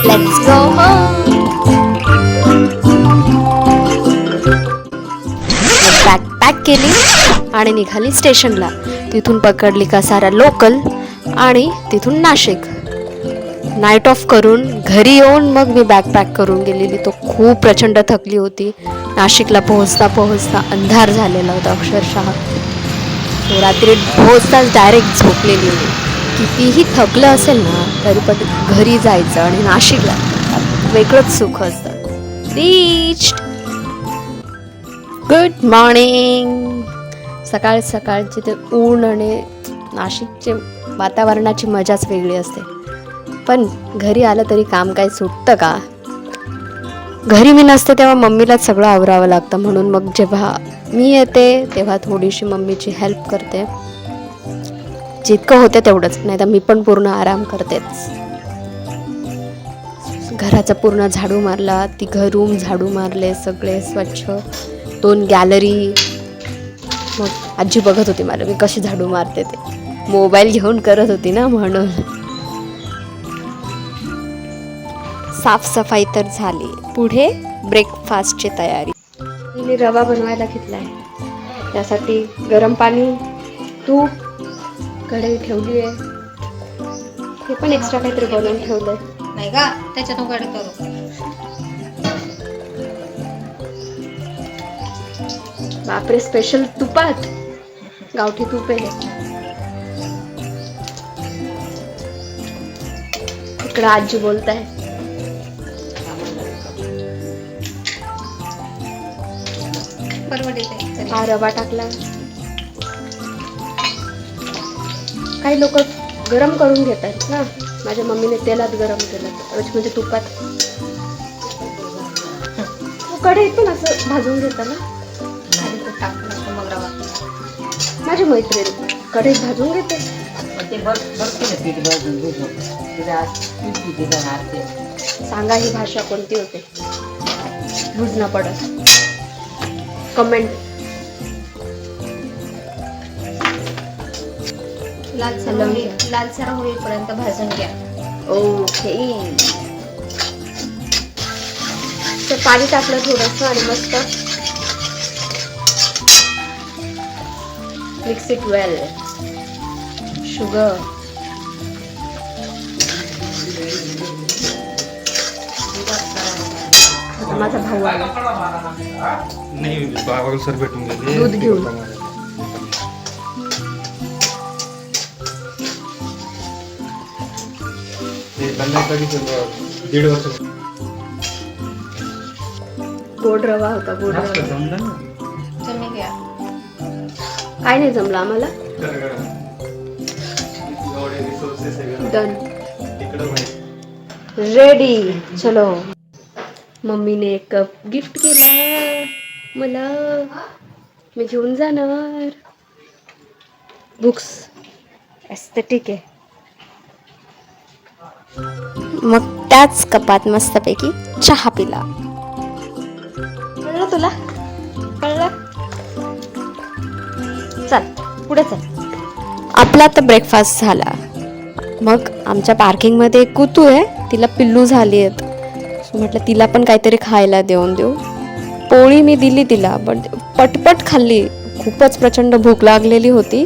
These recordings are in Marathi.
Let's go home. Bag pack केली आणि निघाली स्टेशनला. तिथून पकडली कसारा लोकल आणि तिथून नाशिक. नाईट ऑफ करून घरी येऊन मग मी बॅग पॅक करून गेलेली. तो खूप प्रचंड थकली होती. नाशिकला पोहोचता पोहोचता अंधार झालेला होता अक्षरशः. तो रात्री पोहोचताच डायरेक्ट झोपलेली होती. कितीही थकलं असेल ना तरी पण घरी जायचं आणि नाशिकला वेगळंच सुख असतं. रीच्ड. Good morning. सकाळ सकाळची ते ऊन आणि नाशिकचे वातावरणाची मजाच वेगळी असते. पण घरी आलं तरी काम काय सुटतं का? घरी मी नसते तेव्हा मम्मीलाच सगळं आवरावं लागतं. म्हणून मग जेव्हा मी येते तेव्हा थोडीशी मम्मीची हेल्प करते. जितकं होते तेवढंच, नाही तर मी पण पूर्ण आराम करतेच. घराचा पूर्ण झाडू मारला, तिघं रूम झाडू मारले सगळे स्वच्छ. 2 गॅलरी. मग आजी बघत होती मला मी कशी झाडू मारते ते. मोबाईल घेऊन करत होती ना म्हणून. साफसफाई तर झाली. पुढे ब्रेकफास्टची तयारी. मी रवा बनवायला घेतला आहे. त्यासाठी गरम पाणी, तूप, कढई ठेवली आहे. हे पण एक्स्ट्रा काहीतरी बनवून ठेवलंय. नाही का त्याच्यातून कडे करू. बापरे, स्पेशल तुपात गावठी तूप आहे. इकडं आजी बोलताय. हा रवा टाकला. काही लोक गरम करून घेतात ना. माझ्या मम्मीने तेलात गरम केलं म्हणजे तुपात. कढईत पण असं भाजून घेतात ना. माझी मैत्रीण कढईत भाजून घेते. सांगा ही भाषा कोणती होते? बुजना पडत. कमेंट. लालसर होईपर्यंत भाजून घ्या. ओके. तर पाणी टाकलं थोडंसं आणि मस्त मिक्स इट वेल. शुगर. माझा भाऊ आला. नाही बाबा सर भेटून गेले. दूध घेऊन. दीड वर्ष गोड रवा होता. गोड रवा जमलं ना. तुम्ही घ्या. काय नाही जमलं आम्हाला. डन. रेडी. चलो. मम्मीने एक कप गिफ्ट केला मला. मी घेऊन जाणार. बुक्स एस्थेटिक आहे. मग त्याच कपात मस्तपैकी चहा पिला. कळलं तुला? कळलं? चल पुढे चल. आपला तर ब्रेकफास्ट झाला. मग आमच्या पार्किंगमध्ये एक कुतू आहे. तिला पिल्लू झाली आहेत. म्हटलं तिला पण काहीतरी खायला देऊन देऊ. पोळी मी दिली तिला पण पटपट खाल्ली. खूपच प्रचंड भूक लागलेली होती.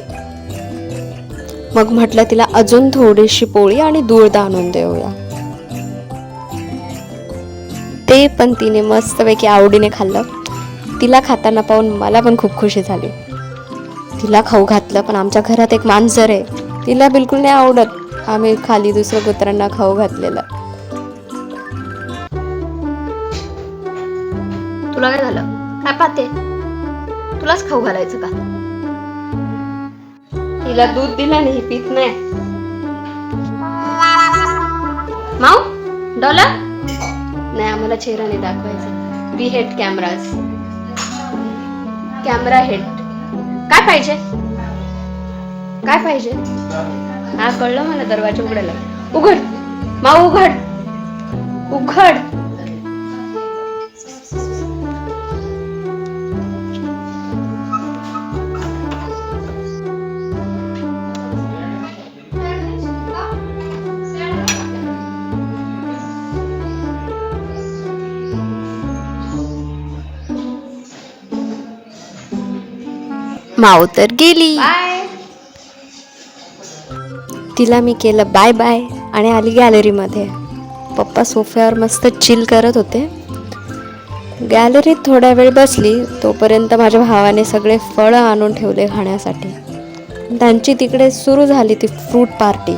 मग म्हटलं तिला अजून थोडीशी पोळी आणि दूध आणून देऊया. ते पण तिने मस्तपैकी आवडीने खाल्लं. तिला खाताना पाहून मला पण खूप खुशी झाली. तिला खाऊ घातलं. पण आमच्या घरात एक मांजर आहे. तिला बिलकुल नाही आवडत. आम्ही खाली दुसऱ्या कुत्र्यांना खाऊ घातलेलं. तुला काय झालं? काय पाहते? तुलाच खाऊ घालायचं का? तिला दूध दिलं नाही, पीत नाही. माऊ डॉला नाही. आम्हाला चेहरा नाही दाखवायचा. We hate cameras. Camera hate. काय पाहिजे? काय पाहिजे? हा कळलं मला. दरवाजा उघडायला. उघड माऊ, उघड उघड. माऊ तर गेली. बाय. तिला मी केलं बाय बाय आणि आली गॅलरीमध्ये. पप्पा सोफ्यावर मस्त चिल करत होते. गॅलरीत थोडा वेळ बसली तोपर्यंत माझ्या भावाने सगळे फळं आणून ठेवले खाण्यासाठी. त्यांची तिकडे सुरू झाली ती फ्रूट पार्टी.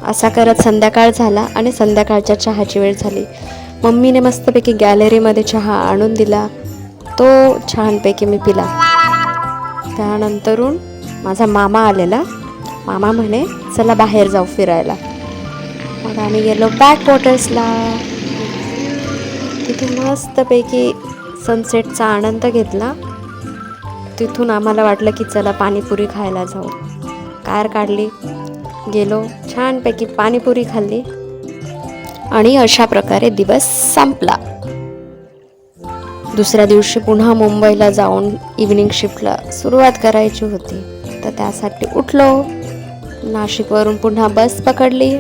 असा करत संध्याकाळ झाला आणि संध्याकाळच्या चहाची वेळ झाली. मम्मीने मस्तपैकी गॅलरीमध्ये चहा आणून दिला. तो छानपैकी मी पिला. त्यानंतरून माझा मामा आलेला. मामा म्हणे चला बाहेर जाऊ फिरायला. मग आम्ही गेलो बॅक वॉटर्सला. तिथे मस्तपैकी सनसेटचा आनंद घेतला. तिथून आम्हाला वाटलं की चला पाणीपुरी खायला जाऊ. कार काढली, गेलो, छानपैकी पाणीपुरी खाल्ली आणि अशा प्रकारे दिवस संपला. दुसऱ्या दिवशी पुन्हा मुंबईला जाऊन इव्हिनिंग शिफ्टला सुरुवात करायची होती. तर त्यासाठी उठलो. नाशिकवरून पुन्हा बस पकडली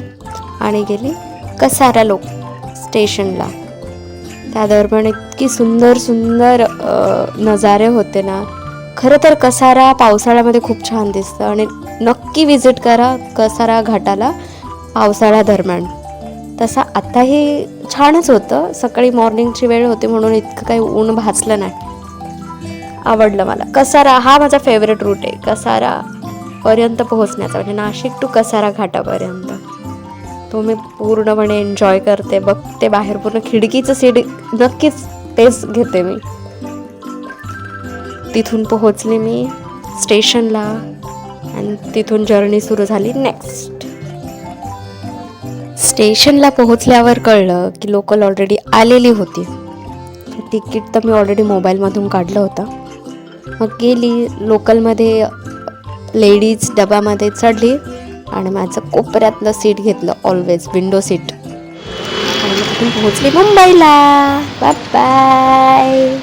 आणि गेली कसारा स्टेशनला. त्या दरम्यान इतकी सुंदर सुंदर नजारे होते ना. खरं तर कसारा पावसाळ्यामध्ये खूप छान दिसतं आणि नक्की विजिट करा कसारा घाटाला पावसाळ्या दरम्यान. तसा आत्ताही छानच होतं. सकाळी मॉर्निंगची वेळ होती म्हणून इतकं काही ऊन भासलं नाही. आवडलं मला. कसारा हा माझा फेवरेट रूट आहे. कसारापर्यंत पोहोचण्याचा म्हणजे नाशिक टू कसारा घाटापर्यंत तो मी पूर्णपणे एन्जॉय करते. बघते बाहेर पूर्ण खिडकीचं सीट नक्कीच तेच घेते मी. तिथून पोहोचले मी स्टेशनला आणि तिथून जर्नी सुरू झाली नेक्स्ट. स्टेशनला पोहोचल्यावर कळलं की लोकल ऑलरेडी आलेली होती. तिकीट तर मी ऑलरेडी मोबाईलमधून काढलं होतं. मग गेली लोकलमध्ये लेडीज डब्यामध्ये चढली आणि माझं कोपऱ्यातलं सीट घेतलं, ऑलवेज विंडो सीट. आणि मग तिथून पोहोचली मुंबईला. Bye bye.